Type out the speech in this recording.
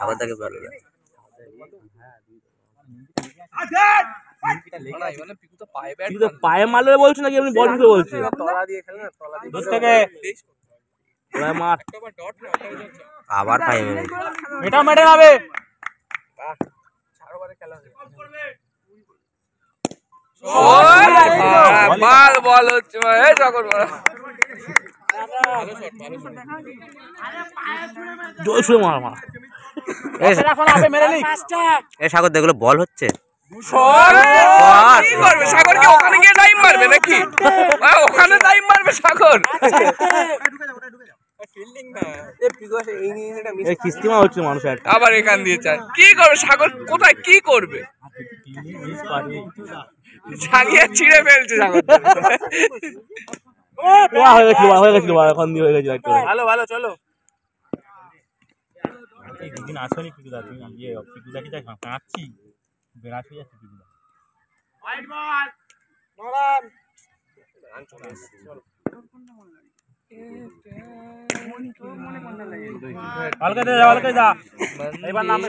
সাগরদাকে ভালো লাগে। পায়ে মারলে বলছো নাকি আপনি বল দিতে বলছি? আবার পায়ে মেরেছে। এটা মেরে যাবে। বল হচ্ছে সাগর দেখলো বল হচ্ছে, কি করবে সাগর? কি ওখানে গিয়ে টাইম মারবে নাকি? ওখানে টাইম মারবে সাগর? আবার এখান দিয়ে চায় কি করবে সাগর? কোথায় কি করবে? ঝাঁকিয়ে ছিঁড়ে ফেলছে সাগর। ভালো ভালো চলো। দুদিন আসনি পিকুদা, তুমি পিকুদা কি কাঁদছি, বেড়াচ হয়ে যাচ্ছে পিকুদা। हल्का दे एबार नाम